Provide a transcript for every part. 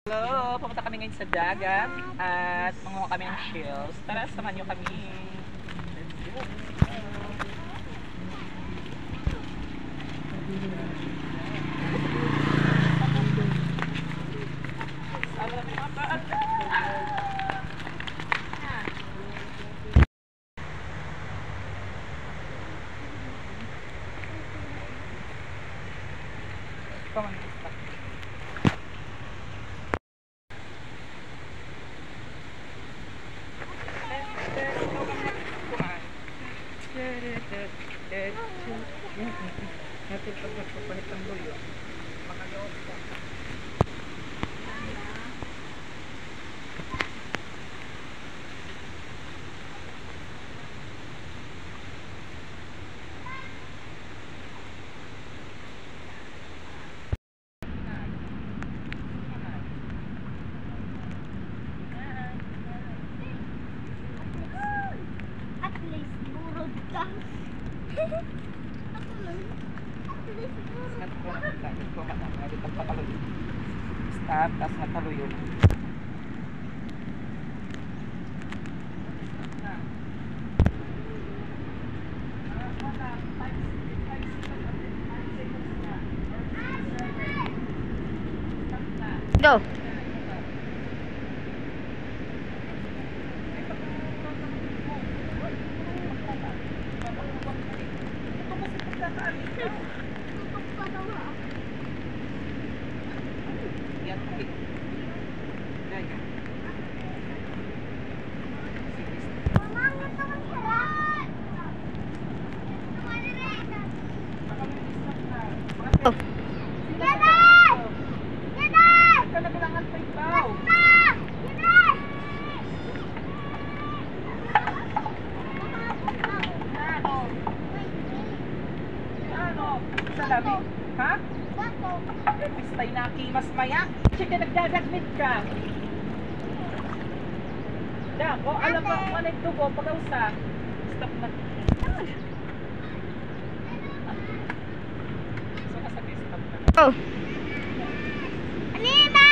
Hello! Pumunta kami ngayon sa dagat at manguha kami ng shells. Tara, samahan nyo kami. Let's go! Come on. Natin pag nagpapalit ng luyo, makagawa ka. At least burod ka. Stop, tapos nataluyo. Go. Ha? Pistay na kimas maya. Sige, nagdadagmit ka. Dako, alam mo kung ano ito ko, pag-ausa. Stop na. So, kasabi, stop na. Oh. Alina!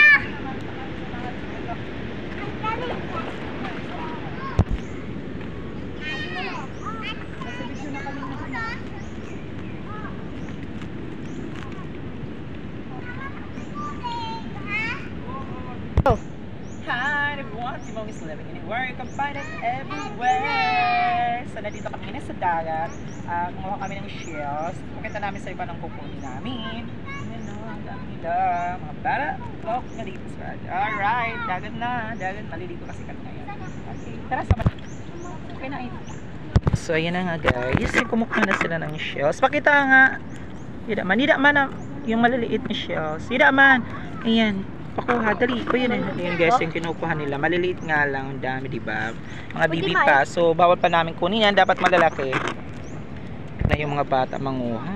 Hi everyone, si Mom is living anywhere. You can find it everywhere. So, nandito kami na sa dagat. Kumuha kami ng shells. Pakita namin sa iba ng kukunin namin. Ayan o, ang dami nila. Mga para. Look, nandito sa dagat. Alright, dagat na. Dagat, malilito kasi kami ngayon. Okay, tara sama. Okay na ito. So, ayan na nga guys. Kumukha na sila ng shells. Pakita nga. Hindi man yung maliliit na shells. Hindi man. Ayan. Pakuha, dali. O yun, yun guys, yung kinukuha nila. Maliliit nga lang, ang dami, diba? Mga bibi pa. So, bawal pa namin kunin yan. Dapat malalaki. Na yung mga bata manguha.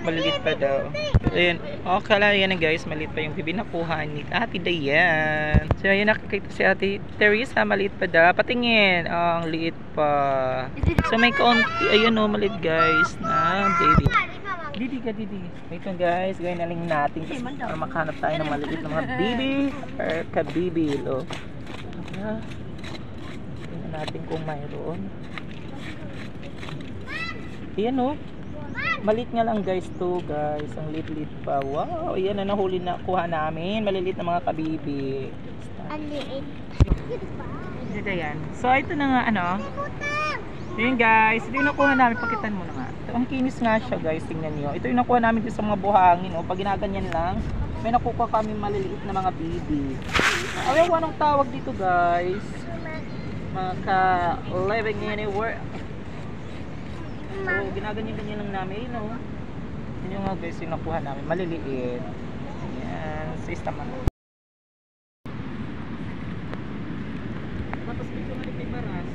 Maliliit pa daw. So, yun. Okay lang, yan guys. Maliit pa yung bibi nakuha ni Ate Dayan. So, yun, nakikita si Ate Teresa. Maliit pa daw. Patingin. Oh, ang liit pa. So, may kaunti. Ayun o, maliit guys. Na, baby. Didi ka, Didi. Wait lang guys, gawin na lang natin para makahanap tayo ng maliit na mga bibi or kabibil. Tingnan natin kung mayroon. Ayan o. Maliit nga lang guys to guys. Ang liit-liit pa. Wow, ayan na nahuli na kuha namin. Maliliit na mga kabibi. Ang liit. Dito yan. So ito na nga ano. Ayan guys, ito yung nakuha namin. Pakitan mo na nga. Ang kinis nga siya guys, tingnan nyo. Ito yung nakuha namin dito sa mga buhangin. Pag ginaganyan lang, may nakuha kami maliliit na mga bibi. Ayaw ko anong tawag dito guys. Mga living anywhere. So, ginaganyan-ganyan lang namin. Yun yung nga guys, yung nakuha namin. Maliliit. Ayan, sa naman. Tapos dito nga may baras.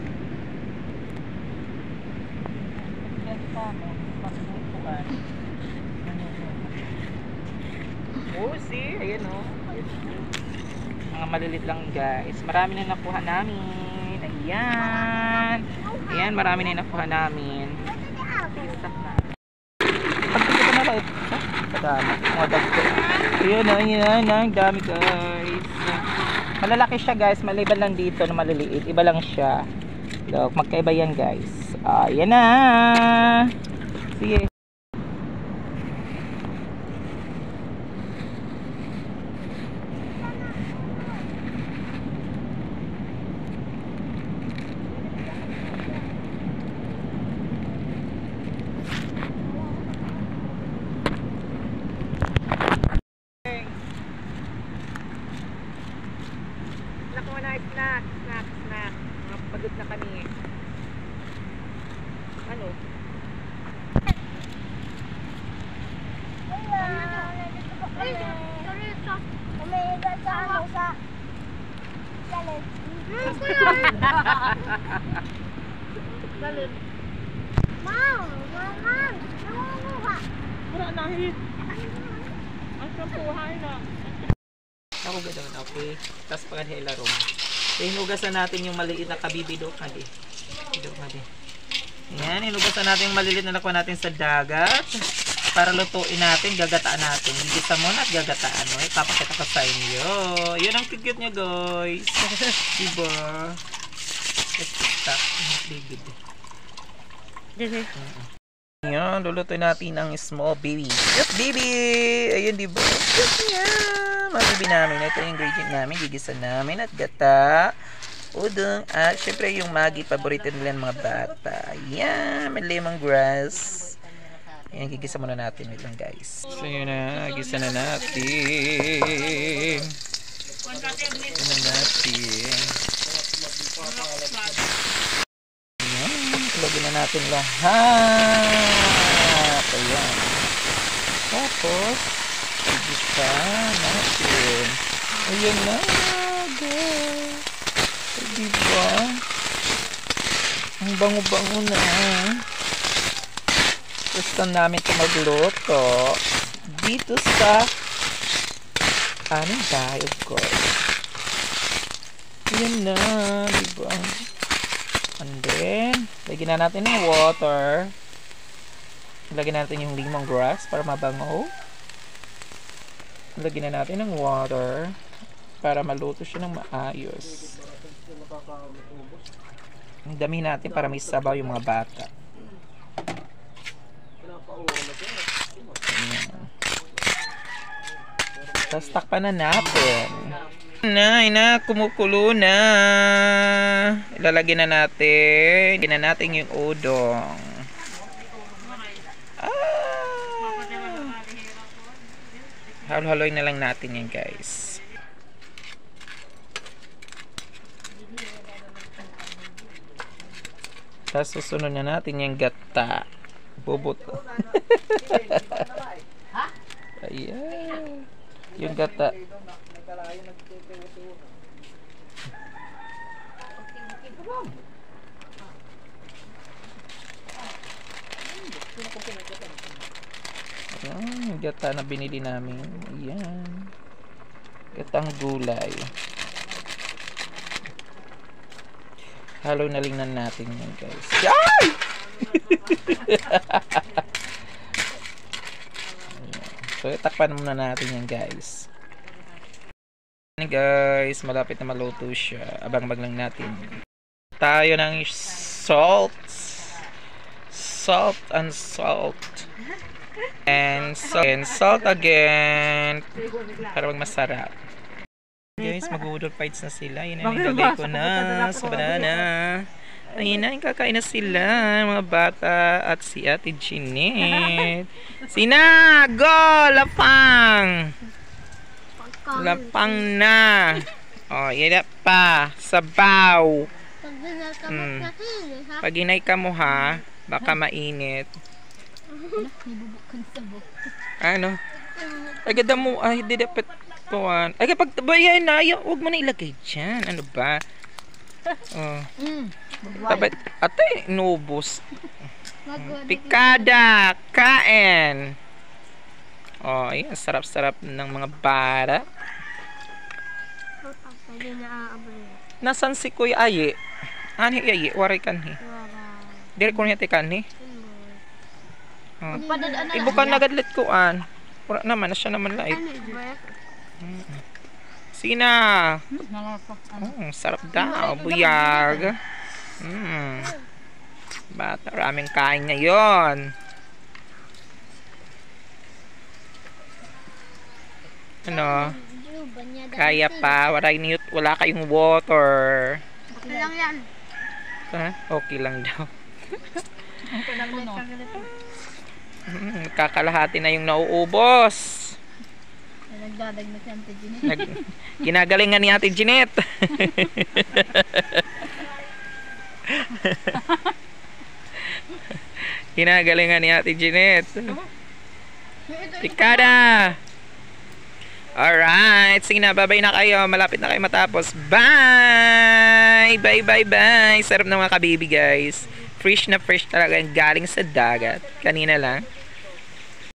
Oh, see? Ayan o. Mga malilit lang guys. Marami na nakuha namin. Ayan. Ayan, marami na nakuha namin. Stop na. Pagkakita na ba ito? Kadami. Mga dagko. Ayun na, ang dami guys. Malalaki siya guys, maliban lang dito na maliliit. Iba lang siya. Look, magkaiba yan guys. Ayan na. Sige. Nakuha na snack. Pagod na kami. Ano? Umiiga sa ano sa galit. Galit. Mom! Nangunguha! Wala na hit. Ang sampuhay na. Ako ganoon, okay. Tapos pagkahila ron. Hinugasan natin yung maliit na kabibido. Hadi. Ayan, hinugasan natin yung maliliit na nakuha natin sa dagat. Para lutuin natin, gagataan natin. Gigisa mo na at gagataan mo. Ipapakita ko sa inyo. Yun ang cute niya guys. Diba? Let's stop. Bigid. Ayan, lulutuin natin ang small baby. Yes, baby! Ayun, diba? Yes, yan! Mga baby namin. Ito yung ingredient namin. Gigisa namin at gata. Udong. At syempre yung Maggi. Paborito nila ng mga bata. Ayan, may lemongrass. Ayan, gigisa muna natin ito guys. So yun na, gisa na natin. Ayan, ilagay na natin lahat. Ayan. Tapos, gigisa natin. Ayan na, guys. Diba? Ang bango-bango na. Gusto namin ito magluto dito sa aming bahay, of course. Yan na, diba? And then, lagyan na natin ng water. Lagyan natin yung lemongrass para mabango. Lagyan na natin ng water para maluto siya ng maayos. Ang dami natin para may sabaw yung mga bata. Tapos takpan na natin. Kumukulo na. Ilalagay na natin. Lagyan na natin yung udong. Halo-haloy na lang natin yan guys. Tapos susunod na natin yung gata. Bubot. Ayan. Yung gata. Ayan, yung gata na binili namin. Ayan. Gatang gulay. Halo na lang natin yan guys. Ay! So takpan muna natin yan guys. Ayan guys, malapit na maluto siya. Abang-abang lang natin. Tayo ng salt. Salt and salt. And salt again. Para magmasarap. Guys, mag-udol fights na sila. Yun ang nilagay ko na sa banana. Ayun na, kakain na sila, mga bata at si Ate Jeanette. Sina! Go! Lapang! Lapang na! O, yan pa. Sabaw. Pag inay ka mo ha, baka mainit. Ano? Agad mo, ay, di dapat kuwan. Ay, kapag bayan na, huwag mo na ilagay dyan. Ano ba? Oh. Dapat, ate, inubos. Pikada, kain. Oh, ayan, sarap-sarap ng mga bara. Nasaan si Kuya Aye? Ani Aye, waray kanhi. Dire ko niya te kanhi. Oh. Ibukan nagadlit kuan. Wala naman, siya naman light. Sina. Sarap daw, buyag. Bata, raming kain ngayon. Ano? Kaya pa, wala kayong water. Okay lang yan. Ha? Okay lang daw. Okay lang mo, no? Kakalahati na yung nauubos. Nagdadagdag si Ate Jeanette. Ginagalingan ni Ate Jeanette. Ginagalingan ni Ate Jeanette. Pikada! Alright, sige na, bye-bye na kayo. Malapit na kayo matapos. Bye! Bye, bye, bye! Sarap ng mga kabibi, guys. Fresh na fresh talaga, galing sa dagat. Kanina lang.